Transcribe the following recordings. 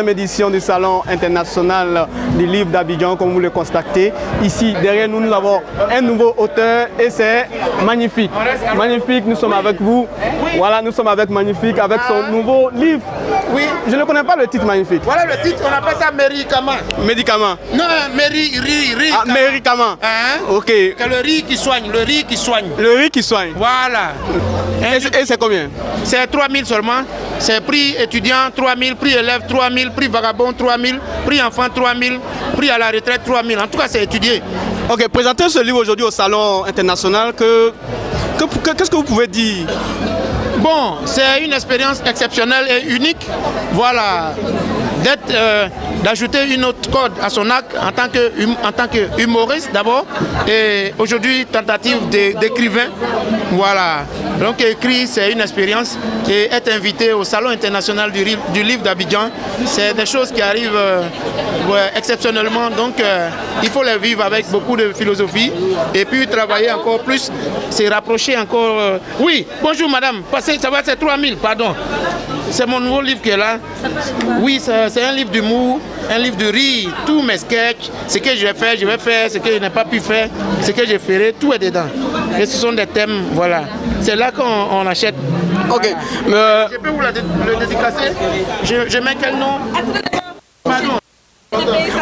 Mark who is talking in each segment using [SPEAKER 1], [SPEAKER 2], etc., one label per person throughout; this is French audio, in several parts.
[SPEAKER 1] 11e édition du Salon international du livre d'Abidjan, comme vous le constatez. Ici, derrière nous, nous avons un nouveau auteur et c'est Magnifique. Magnifique, nous sommes avec vous. Voilà, nous sommes avec Magnifique, avec son nouveau livre.
[SPEAKER 2] Oui.
[SPEAKER 1] Je ne connais pas le titre Magnifique.
[SPEAKER 2] Voilà le titre, on appelle ça médicament.
[SPEAKER 1] Médicament.
[SPEAKER 2] Non, riz.
[SPEAKER 1] Ah, médicament.
[SPEAKER 2] Hein?
[SPEAKER 1] Ok.
[SPEAKER 2] Que le riz qui soigne, le riz qui soigne.
[SPEAKER 1] Le riz qui soigne.
[SPEAKER 2] Voilà.
[SPEAKER 1] Et c'est combien?
[SPEAKER 2] C'est 3 000 seulement. C'est prix étudiant 3 000, prix élève 3 000, prix vagabond 3 000, prix enfant 3 000, prix à la retraite 3 000. En tout cas, c'est étudié.
[SPEAKER 1] Ok, présentez ce livre aujourd'hui au Salon international. Qu'est-ce que vous pouvez dire?
[SPEAKER 2] Bon, c'est une expérience exceptionnelle et unique. Voilà. D'ajouter une autre corde à son arc en tant que humoriste d'abord et aujourd'hui tentative d'écrivain. Voilà. Donc écrire c'est une expérience et être invité au Salon international du livre d'Abidjan, c'est des choses qui arrivent exceptionnellement. Donc il faut les vivre avec beaucoup de philosophie et puis travailler encore plus, se rapprocher encore. Oui, bonjour madame, passez, ça va, c'est 3 000, pardon. C'est mon nouveau livre qui est là. Oui, c'est un livre d'humour, un livre de rire. Tous mes sketchs, ce que je vais faire, ce que je n'ai pas pu faire, ce que je ferai, tout est dedans. Et ce sont des thèmes, voilà. C'est là qu'on achète.
[SPEAKER 1] Ok.
[SPEAKER 2] Je peux vous le dédicacer. Je mets quel nom? Pardon.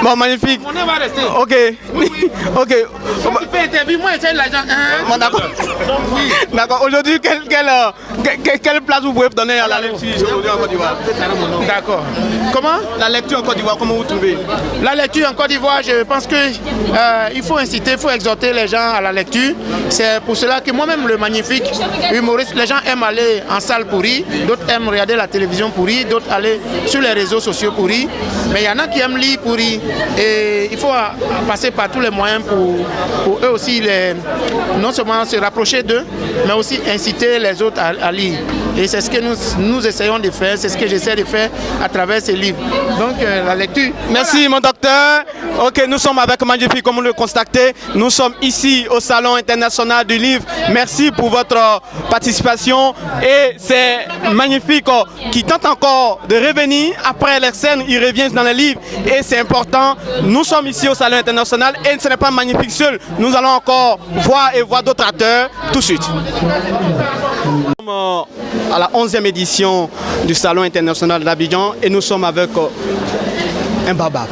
[SPEAKER 1] Bon, Magnifique.
[SPEAKER 2] Mon nom va rester.
[SPEAKER 1] Ok.
[SPEAKER 2] Oui.
[SPEAKER 1] Ok.
[SPEAKER 2] Tu fais interview, moi j'essaie de l'argent.
[SPEAKER 1] Bon, d'accord.
[SPEAKER 2] Oui.
[SPEAKER 1] D'accord. Aujourd'hui, quelle place vous pouvez donner à la lecture aujourd'hui en Côte d'Ivoire?
[SPEAKER 2] D'accord. Comment?
[SPEAKER 1] La lecture en Côte d'Ivoire, comment vous trouvez?
[SPEAKER 2] La lecture en Côte d'Ivoire, je pense qu'il faut inciter, il faut exhorter les gens à la lecture. C'est pour cela que moi-même, le Magnifique humoriste, les gens aiment aller en salle pour rire, d'autres aiment regarder la télévision pour rire, d'autres aller sur les réseaux sociaux pour rire. Mais il y en a qui aiment lire pour rire. Et il faut passer par tous les moyens pour eux aussi, non seulement se rapprocher d'eux, mais aussi inciter les autres à lire. Et c'est ce que nous essayons de faire, c'est ce que j'essaie de faire à travers ces livres. Donc la lecture.
[SPEAKER 1] Merci mon docteur. Ok, nous sommes avec Magnifique, comme vous le constatez. Nous sommes ici au Salon international du livre. Merci pour votre participation. Et c'est Magnifique qui tente encore de revenir. Après les scènes, il revient dans les livres. Et c'est important. Nous sommes ici au Salon international et ce n'est pas Magnifique seul. Nous allons encore voir d'autres acteurs tout de suite. Nous sommes à la 11e édition du Salon international d'Abidjan et nous sommes avec un babab.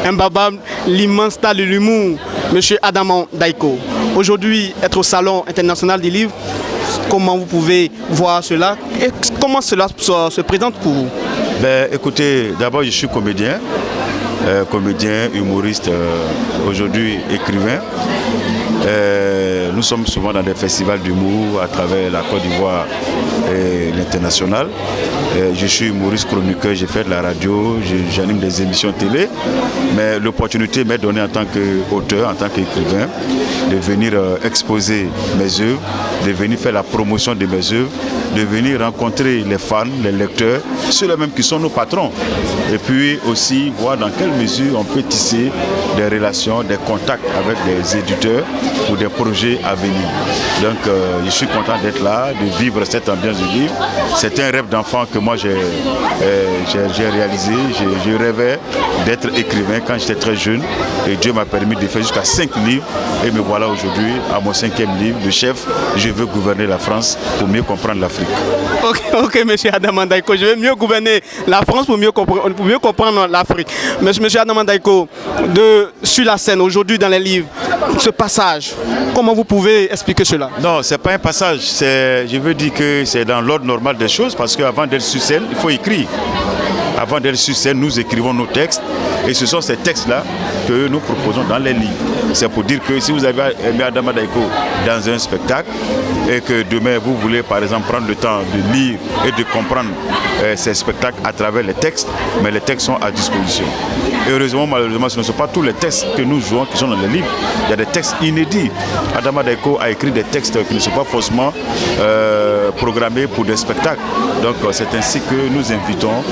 [SPEAKER 1] Un babab, l'immense star de l'humour, M. Adaman Daiko. Aujourd'hui, être au Salon international du livre, comment vous pouvez voir cela et comment cela se présente pour vous?
[SPEAKER 3] Ben, écoutez, d'abord je suis comédien, humoriste, aujourd'hui écrivain. Nous sommes souvent dans des festivals d'humour à travers la Côte d'Ivoire et l'international. Je suis humoriste chroniqueur, j'ai fait de la radio, j'anime des émissions télé, mais l'opportunité m'est donnée en tant qu'auteur, en tant qu'écrivain, de venir exposer mes œuvres, de venir faire la promotion de mes œuvres, de venir rencontrer les fans, les lecteurs, ceux-là même qui sont nos patrons. Et puis aussi voir dans quelle mesure on peut tisser des relations, des contacts avec des éditeurs pour des projets à venir. Donc je suis content d'être là, de vivre cette ambiance du livre. C'est un rêve d'enfant que moi j'ai réalisé. Je rêvais d'être écrivain quand j'étais très jeune et Dieu m'a permis de faire jusqu'à 5 livres et me voilà aujourd'hui à mon 5e livre, le chef, je veux gouverner la France pour mieux comprendre l'Afrique.
[SPEAKER 1] Ok, monsieur Adaman Daiko, je veux mieux gouverner la France pour mieux comprendre l'Afrique. Monsieur Adaman Daiko, sur la scène aujourd'hui dans les livres, ce passage, comment vous pouvez expliquer cela?
[SPEAKER 3] Non, ce n'est pas un passage, je veux dire que c'est dans l'ordre normal des choses parce qu'avant d'être sur scène, il faut écrire. Avant d'être sur scène, nous écrivons nos textes et ce sont ces textes-là que nous proposons dans les livres. C'est pour dire que si vous avez aimé Adaman Daiko dans un spectacle et que demain vous voulez par exemple prendre le temps de lire et de comprendre ces spectacles à travers les textes, mais les textes sont à disposition. Heureusement, malheureusement, ce ne sont pas tous les textes que nous jouons qui sont dans les livres. Il y a des textes inédits. Adama Daiko a écrit des textes qui ne sont pas forcément programmés pour des spectacles. Donc c'est ainsi que nous invitons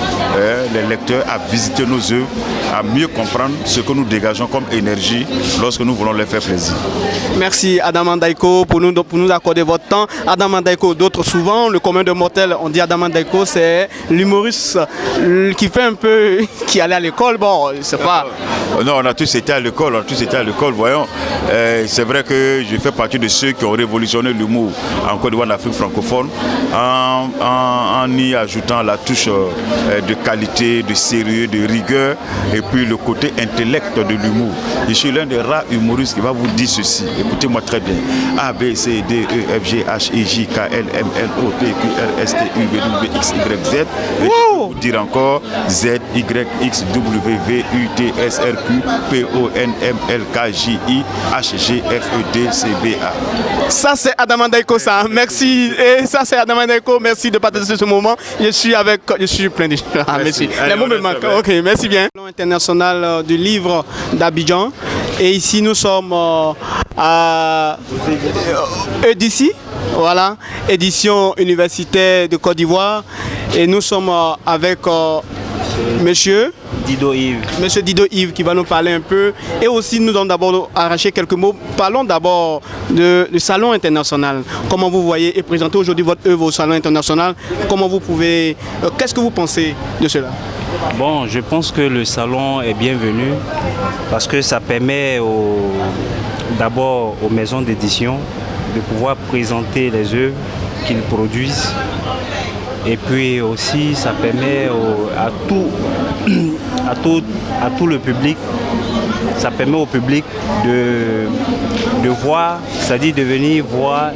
[SPEAKER 3] les lecteurs à visiter nos œuvres, à mieux comprendre ce que nous dégageons comme énergie lorsque nous voulons leur faire plaisir.
[SPEAKER 1] Merci Adama Daiko pour nous accorder votre temps. Adama Daiko, d'autres souvent, le commun de mortels, on dit Adama Daiko, c'est l'humoriste qui fait un peu, qui allait à l'école, bon, je sais pas.
[SPEAKER 3] Non, on a tous été à l'école, voyons. C'est vrai que je fais partie de ceux qui ont révolutionné l'humour en Côte d'Ivoire, en Afrique francophone, en y ajoutant la touche de qualité, de sérieux, de rigueur, et puis le côté intellect de l'humour. Je suis l'un des rares humoristes qui va vous dire ceci. Écoutez-moi très bien. A, B, C, D, E, F, G, H, I, J, K, L, M, N, O, P, Q, R, S, T, U, V, W, X, Y, Z. Et je peux vous dire encore Z, Y, X, W, V, U, T, S, R, Q, P, O, N, M, L, K, J, I, H, G, F, E, D, C, B, A.
[SPEAKER 1] Ça c'est Adama Daiko, ça. Merci. Et ça c'est Adama Daiko. Merci de partager ce moment. Je suis plein de... Ah, merci. Les mots me manquent. Ok, merci bien. Salon international du livre d'Abidjan. Et ici nous sommes à EDICI, voilà, édition universitaire de Côte d'Ivoire. Et nous sommes avec Monsieur
[SPEAKER 4] Dido Yves.
[SPEAKER 1] Monsieur Dido Yves qui va nous parler un peu. Et aussi nous allons d'abord arracher quelques mots. Parlons d'abord du Salon international. Comment vous voyez et présentez aujourd'hui votre œuvre au Salon international. Comment vous pouvez... qu'est-ce que vous pensez de cela?
[SPEAKER 4] Bon, je pense que le salon est bienvenu parce que ça permet d'abord aux maisons d'édition de pouvoir présenter les œuvres qu'ils produisent. Et puis aussi, ça permet à tout le public, ça permet au public de voir, c'est-à-dire de venir voir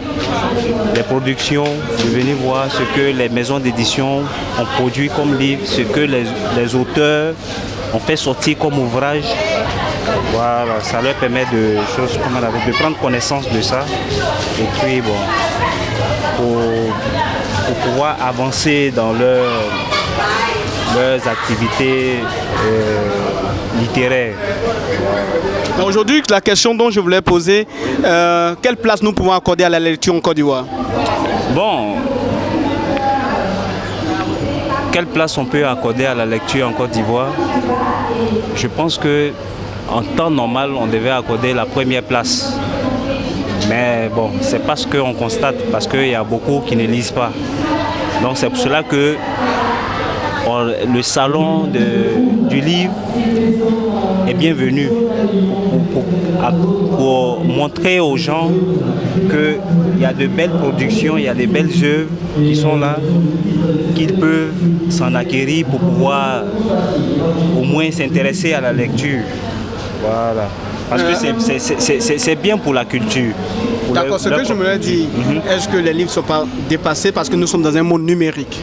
[SPEAKER 4] les productions, de venir voir ce que les maisons d'édition ont produit comme livre, ce que les auteurs ont fait sortir comme ouvrage. Voilà, ça leur permet de prendre connaissance de ça. Et puis bon, pour pouvoir avancer dans leurs activités littéraires.
[SPEAKER 1] Aujourd'hui, la question dont je voulais poser, quelle place nous pouvons accorder à la lecture en Côte d'Ivoire?
[SPEAKER 4] Bon, quelle place on peut accorder à la lecture en Côte d'Ivoire? Je pense que en temps normal, on devait accorder la première place. Mais bon, c'est pas ce qu'on constate, parce qu'il y a beaucoup qui ne lisent pas. Donc c'est pour cela que le salon du livre est bienvenu pour montrer aux gens qu'il y a de belles productions, il y a de belles œuvres qui sont là, qu'ils peuvent s'en acquérir pour pouvoir au moins s'intéresser à la lecture. Voilà. Parce que c'est bien pour la culture.
[SPEAKER 1] D'accord, ce que je me dis, est-ce que les livres ne sont pas dépassés parce que nous sommes dans un monde numérique?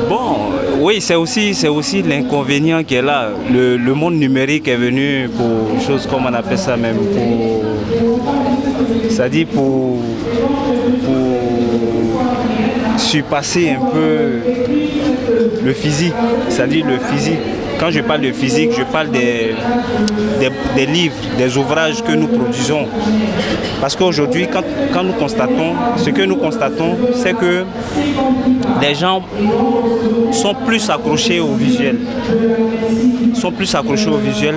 [SPEAKER 4] Bon, oui, c'est aussi l'inconvénient qui est là. Le monde numérique est venu pour choses comme on appelle ça même, c'est-à-dire pour surpasser un peu le physique, c'est-à-dire le physique. Quand je parle de physique, je parle des livres, des ouvrages que nous produisons. Parce qu'aujourd'hui, quand nous constatons, ce que nous constatons, c'est que les gens sont plus accrochés au visuel. Sont plus accrochés au visuel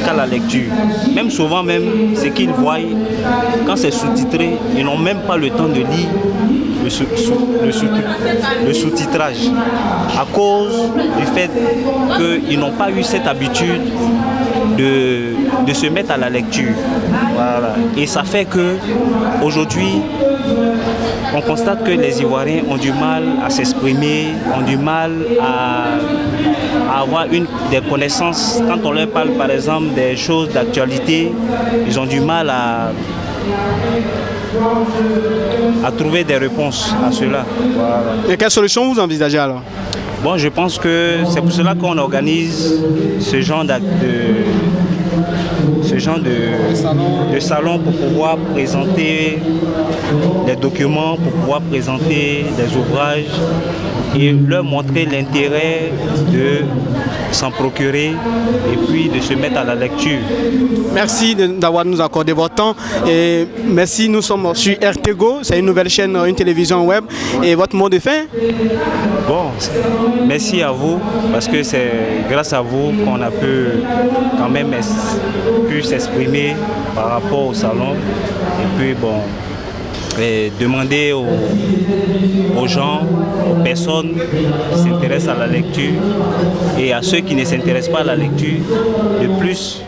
[SPEAKER 4] qu'à la lecture. Même souvent, ce qu'ils voient, quand c'est sous-titré, ils n'ont même pas le temps de lire le sous-titrage, à cause du fait qu'ils n'ont pas eu cette habitude de se mettre à la lecture. Voilà. Et ça fait que aujourd'hui, on constate que les Ivoiriens ont du mal à s'exprimer, ont du mal à avoir des connaissances. Quand on leur parle par exemple des choses d'actualité, ils ont du mal à trouver des réponses à cela. Voilà.
[SPEAKER 1] Et quelle solution vous envisagez alors?
[SPEAKER 4] Bon, je pense que c'est pour cela qu'on organise ce genre ce genre de salon pour pouvoir présenter des documents, pour pouvoir présenter des ouvrages et leur montrer l'intérêt de s'en procurer et puis de se mettre à la lecture.
[SPEAKER 1] Merci d'avoir nous accordé votre temps et merci, nous sommes sur RTGO, c'est une nouvelle chaîne, une télévision web et votre mot de fin?
[SPEAKER 4] Bon, merci à vous parce que c'est grâce à vous qu'on a pu quand même s'exprimer par rapport au salon et puis bon, et demander aux gens, aux personnes qui s'intéressent à la lecture et à ceux qui ne s'intéressent pas à la lecture de plus